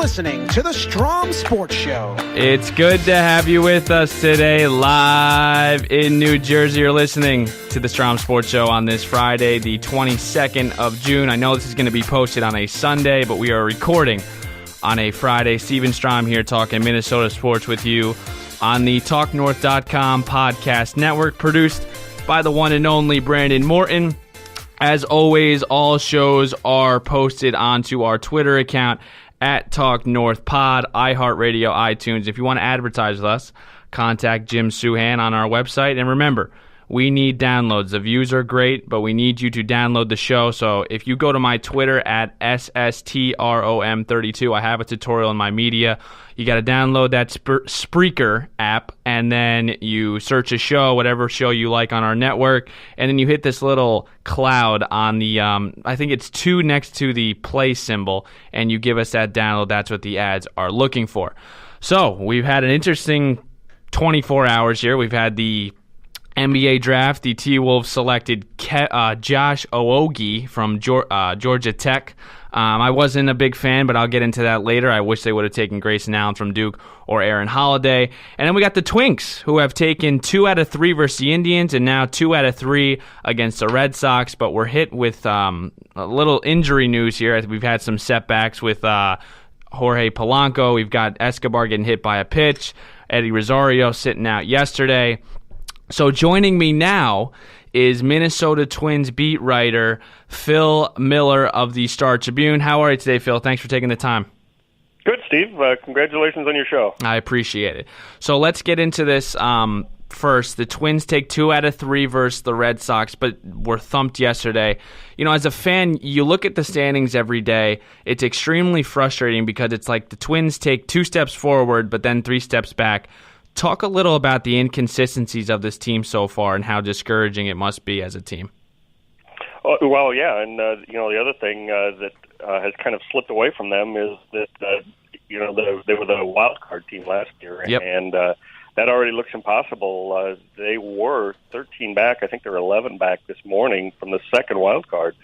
listening to the Strom Sports Show. It's good to have you with us today, live in New Jersey. You're listening to the Strom Sports Show on this Friday, the 22nd of June. I know this is going to be posted on a Sunday, but we are recording on a Friday. Steven Strom here talking Minnesota sports with you on the TalkNorth.com podcast network, produced by the one and only Brandon Morton. As always, all shows are posted onto our Twitter account at TalkNorthPod, iHeartRadio, iTunes. If you want to advertise with us, contact Jim Suhan on our website. And remember, we need downloads. The views are great, but we need you to download the show. So if you go to my Twitter at SSTROM32, I have a tutorial in my media. You got to download that Spreaker app, and then you search a show, whatever show you like on our network, and then you hit this little cloud on the, I think it's 2 next to the play symbol, and you give us that download. That's what the ads are looking for. So we've had an interesting 24 hours here. We've had the NBA draft. The T-Wolves selected Josh Owogie from Georgia Tech. I wasn't a big fan, but I'll get into that later. I wish they would have taken Grayson Allen from Duke or Aaron Holiday. And then we got the Twinks, who have taken 2 out of 3 versus the Indians and now 2 out of 3 against the Red Sox. But we're hit with a little injury news here. We've had some setbacks with Jorge Polanco. We've got Escobar getting hit by a pitch. Eddie Rosario sitting out yesterday. So joining me now is Minnesota Twins beat writer Phil Miller of the Star Tribune. How are you today, Phil? Thanks for taking the time. Good, Steve. Congratulations on your show. I appreciate it. So let's get into this first. The Twins take 2 out of 3 versus the Red Sox, but were thumped yesterday. You know, as a fan, you look at the standings every day. It's extremely frustrating because it's like the Twins take 2 steps forward, but then 3 steps back. Talk a little about the inconsistencies of this team so far and how discouraging it must be as a team. Well, yeah, and the other thing that has kind of slipped away from them is that they were the wild card team last year, yep. And that already looks impossible. They were 13 back. I think they're 11 back this morning from the second wild card.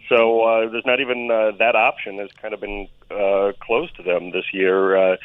So there's not even that option has kind of been closed to them this year.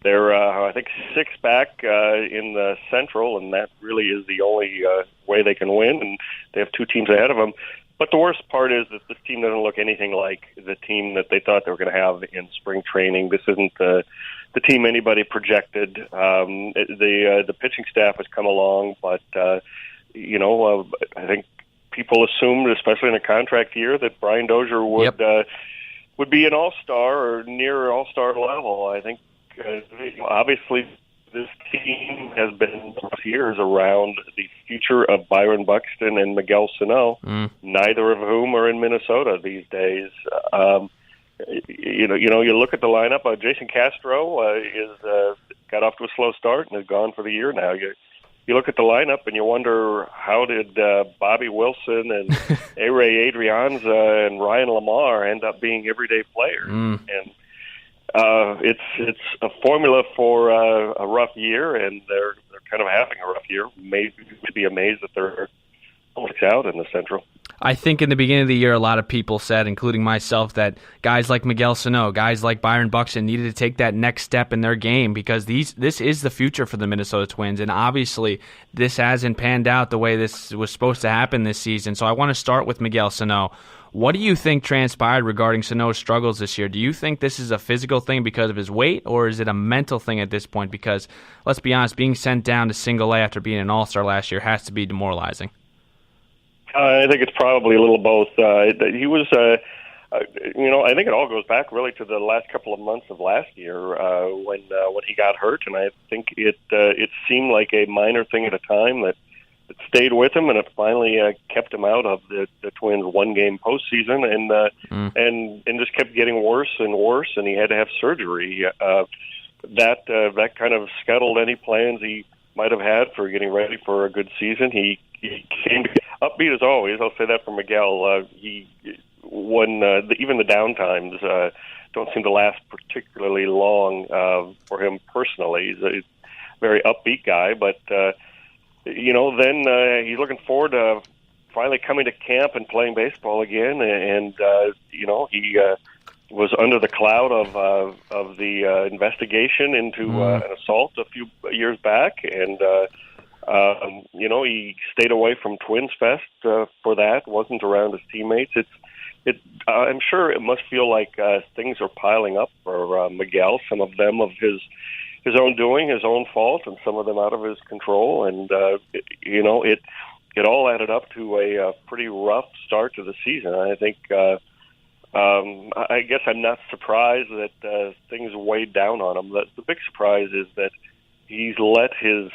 They're, I think, 6 back in the Central, and that really is the only way they can win, and they have 2 teams ahead of them. But the worst part is that this team doesn't look anything like the team that they thought they were going to have in spring training. This isn't the team anybody projected. The pitching staff has come along, but, I think people assumed, especially in a contract year, that Brian Dozier would be an all-star or near all-star level. I think obviously this team has been for years around the future of Byron Buxton and Miguel Sano, neither of whom are in Minnesota these days. You look at the lineup. Jason Castro is got off to a slow start and is gone for the year now. You look at the lineup and you wonder, how did Bobby Wilson and A-Ray Adrianza and Ryan Lamar end up being everyday players? And it's a formula for a rough year, and they're kind of having a rough year. Maybe you'd be amazed that they're out in the Central. I think in the beginning of the year, a lot of people said, including myself, that guys like Miguel Sano, guys like Byron Buxton needed to take that next step in their game because this is the future for the Minnesota Twins, and obviously this hasn't panned out the way this was supposed to happen this season. So I want to start with Miguel Sano. What do you think transpired regarding Sano's struggles this year? Do you think this is a physical thing because of his weight, or is it a mental thing at this point? Because, let's be honest, being sent down to single A after being an all-star last year has to be demoralizing. I think it's probably a little both. He was, I think it all goes back really to the last couple of months of last year when he got hurt, and I think it seemed like a minor thing at a time that it stayed with him, and it finally kept him out of the Twins' one-game postseason, and just kept getting worse and worse, and he had to have surgery. That kind of scuttled any plans he might have had for getting ready for a good season. He came upbeat as always. I'll say that for Miguel. Even the downtimes don't seem to last particularly long for him personally. He's a very upbeat guy, but then he's looking forward to finally coming to camp and playing baseball again. And he was under the cloud of the investigation into an assault a few years back, and he stayed away from Twins Fest for that. Wasn't around his teammates. I'm sure it must feel like things are piling up for Miguel. Some of them of his own doing, his own fault, and some of them out of his control. And it all added up to a pretty rough start to the season. I think. I guess I'm not surprised that things weighed down on him. The big surprise is that he's let his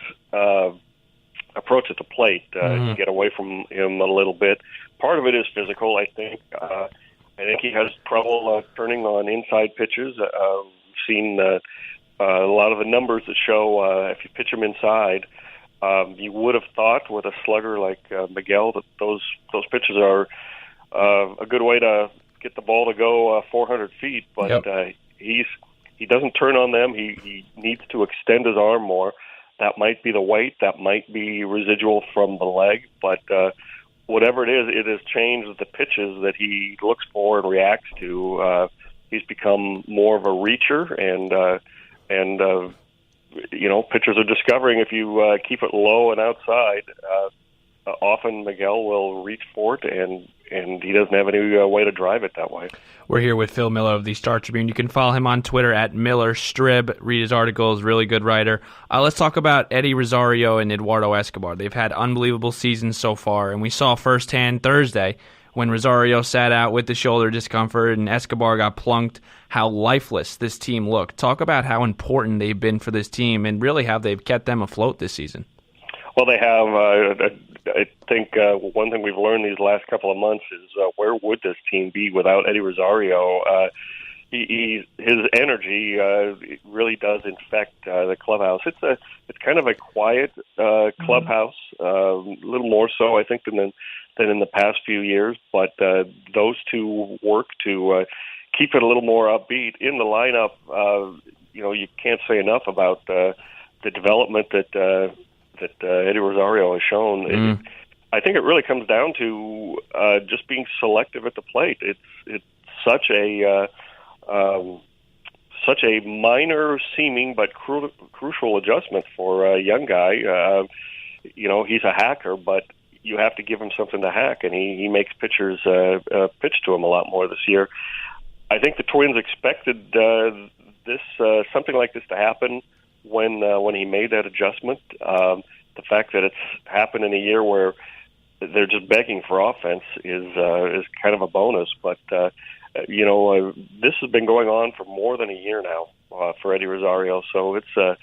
approach at the plate get away from him a little bit. Part of it is physical, I think. I think he has trouble turning on inside pitches. We've seen a lot of the numbers that show if you pitch him inside, you would have thought with a slugger like Miguel that those pitches are a good way to get the ball to go 400 feet, but he doesn't turn on them. He needs to extend his arm more. That might be the weight. That might be residual from the leg. But whatever it is, it has changed the pitches that he looks for and reacts to. He's become more of a reacher, and pitchers are discovering if you keep it low and outside, often Miguel will reach for it, and he doesn't have any way to drive it that way. We're here with Phil Miller of the Star Tribune. You can follow him on Twitter at MillerStrib. Read his articles, really good writer. Let's talk about Eddie Rosario and Eduardo Escobar. They've had unbelievable seasons so far, and we saw firsthand Thursday when Rosario sat out with the shoulder discomfort and Escobar got plunked, how lifeless this team looked. Talk about how important they've been for this team and really how they've kept them afloat this season. Well, they have. I think one thing we've learned these last couple of months is where would this team be without Eddie Rosario? His energy really does infect the clubhouse. It's kind of a quiet clubhouse, a little more so I think than in the past few years. But those two work to keep it a little more upbeat in the lineup. You can't say enough about the development that Eddie Rosario has shown. I think it really comes down to just being selective at the plate. It's such a minor seeming but crucial adjustment for a young guy. He's a hacker, but you have to give him something to hack, and he makes pitchers pitch to him a lot more this year. I think the Twins expected something like this to happen when he made that adjustment. The fact that it's happened in a year where they're just begging for offense is kind of a bonus. But this has been going on for more than a year now for Eddie Rosario. So I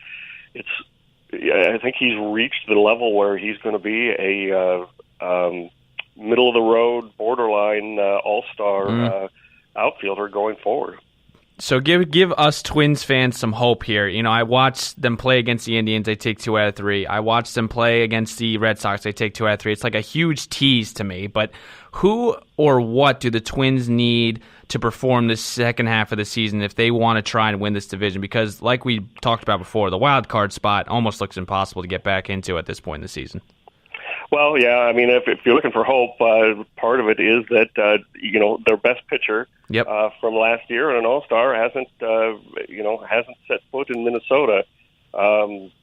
think he's reached the level where he's going to be a middle of the road, borderline all-star outfielder going forward. So give us Twins fans some hope here. I watched them play against the Indians. They take 2 out of 3. I watched them play against the Red Sox. They take 2 out of 3. It's like a huge tease to me. But who or what do the Twins need to perform this second half of the season if they want to try and win this division? Because like we talked about before, the wild card spot almost looks impossible to get back into at this point in the season. Well, yeah, I mean, if you're looking for hope, part of it is that their best pitcher from last year and an All-Star hasn't set foot in Minnesota.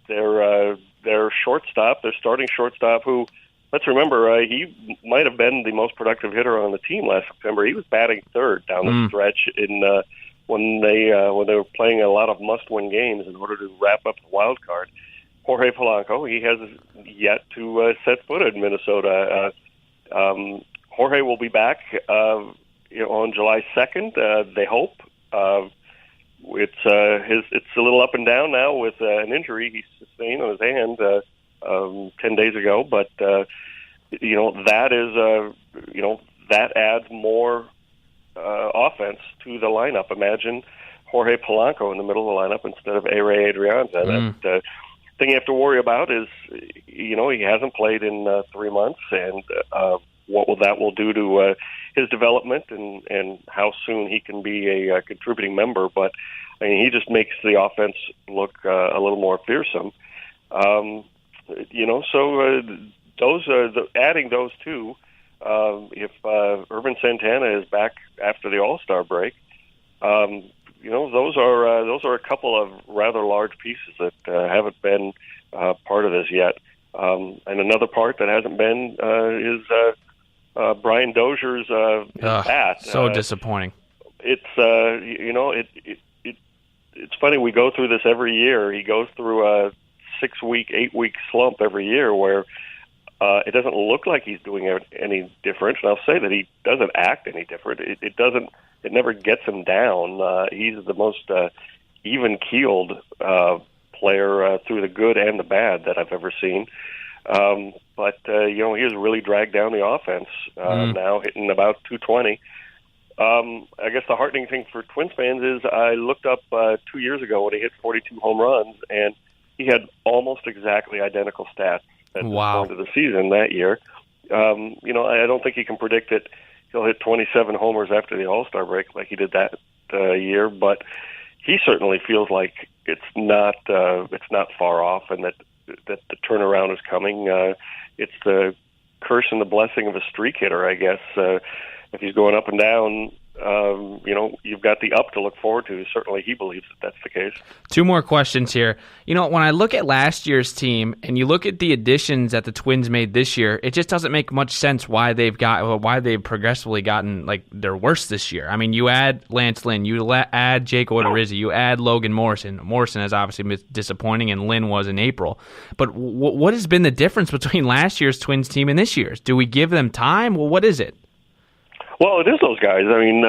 Their shortstop, their starting shortstop, who, let's remember, he might have been the most productive hitter on the team last September. He was batting third down the stretch when they were playing a lot of must-win games in order to wrap up the wild card. Jorge Polanco, he has yet to set foot in Minnesota. Jorge will be back on July 2nd, they hope. It's a little up and down now with an injury he sustained on his hand 10 days ago, but that adds more offense to the lineup. Imagine Jorge Polanco in the middle of the lineup instead of A-Ray Adrianza. That thing you have to worry about is, he hasn't played in 3 months, and what that will do to his development and how soon he can be a contributing member. But I mean, he just makes the offense look a little more fearsome. Adding those two, if Irvin Santana is back after the All-Star break, those are a couple of rather large pieces that haven't been part of this yet. And another part that hasn't been is Brian Dozier's bat. So disappointing. It's it's funny. We go through this every year. He goes through a 6-week, 8-week slump every year where it doesn't look like he's doing any different. And I'll say that he doesn't act any different. It never gets him down. He's the most even-keeled player through the good and the bad that I've ever seen. But he has really dragged down the offense now, hitting about 220. I guess the heartening thing for Twins fans is I looked up 2 years ago when he hit 42 home runs, and he had almost exactly identical stats at the start of the season that year. I don't think he can predict that he'll hit 27 homers after the All-Star break like he did that year, but he certainly feels like it's not far off, and that the turnaround is coming. It's the curse and the blessing of a streak hitter, I guess. If he's going up and down, you've got the up to look forward to. Certainly he believes that that's the case. Two more questions here. When I look at last year's team and you look at the additions that the Twins made this year, it just doesn't make much sense why they've progressively gotten their worst this year. I mean, you add Lance Lynn, you add Jake Odorizzi, you add Logan Morrison. Morrison has obviously been disappointing, and Lynn was in April. But what has been the difference between last year's Twins team and this year's? Do we give them time? Well, what is it? Well, it is those guys. I mean,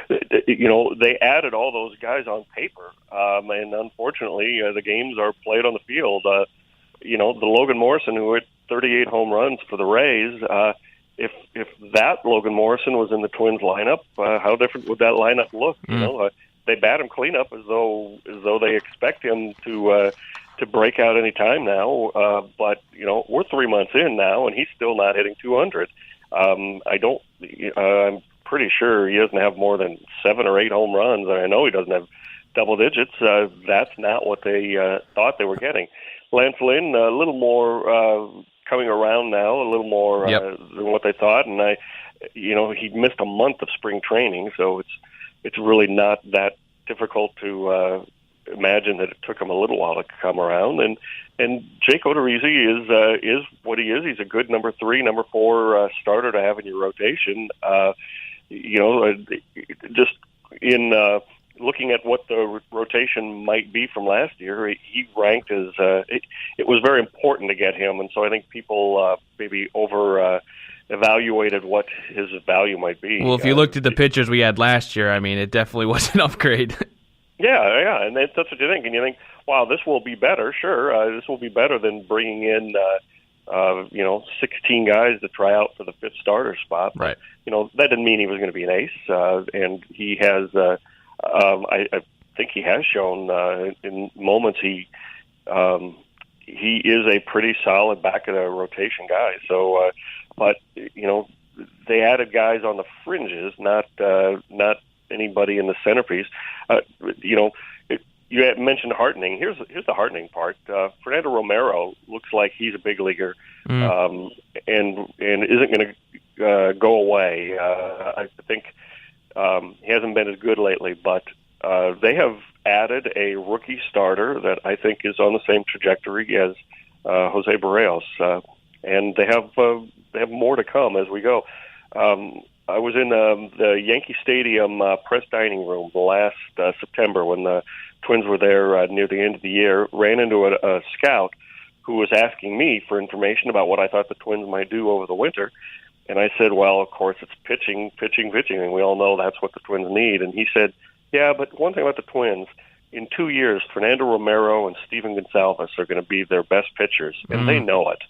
they added all those guys on paper, and unfortunately, the games are played on the field. The Logan Morrison, who hit 38 home runs for the Rays, if that Logan Morrison was in the Twins lineup, how different would that lineup look? They bat him cleanup as though they expect him to break out any time now. But we're 3 months in now, and he's still not hitting 200. I'm pretty sure he doesn't have more than 7 or 8 home runs, and I know he doesn't have double digits. That's not what they thought they were getting. Lance Lynn, a little more coming around now, a little more than what they thought, and he missed a month of spring training, so it's really not that difficult to imagine that it took him a little while to come around. And Jake Odorizzi is what he is. He's a good number 3, number 4 starter to have in your rotation. Just in looking at what the rotation might be from last year, he ranked as it was very important to get him, and so I think people maybe evaluated what his value might be. Well, if you looked at the pitchers we had last year, I mean, it definitely was an upgrade. Yeah, and that's what you think. And you think, wow, this will be better. Sure, this will be better than bringing in, 16 guys to try out for the 5th starter spot. Right. That didn't mean he was going to be an ace, and he has. I think he has shown in moments he is a pretty solid back of the rotation guy. So, but they added guys on the fringes, not anybody in the centerpiece. You had mentioned heartening. Here's the heartening part. Fernando Romero looks like he's a big leaguer, and isn't going to go away. I think he hasn't been as good lately, but they have added a rookie starter that I think is on the same trajectory as Jose Barrios, and they have more to come as we go. I was in the Yankee Stadium press dining room last September when the Twins were there near the end of the year, ran into a scout who was asking me for information about what I thought the Twins might do over the winter. And I said, well, of course, it's pitching, and we all know that's what the Twins need. And he said, yeah, but one thing about the Twins, in 2 years, Fernando Romero and Steven Gonsalves are going to be their best pitchers, and they know it.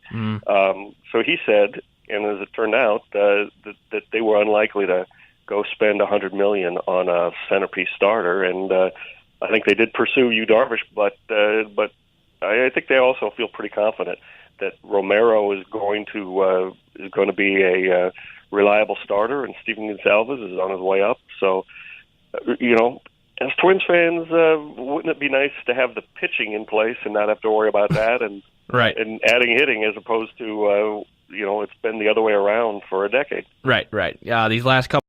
So he said, and as it turned out, that they were unlikely to go spend $100 million on a centerpiece starter, and I think they did pursue Yu Darvish, but I think they also feel pretty confident that Romero is going to be a reliable starter, and Steven Gonsalves is on his way up. So, as Twins fans, wouldn't it be nice to have the pitching in place and not have to worry about that, and right, and adding hitting as opposed to it's been the other way around for a decade. Right. These last couple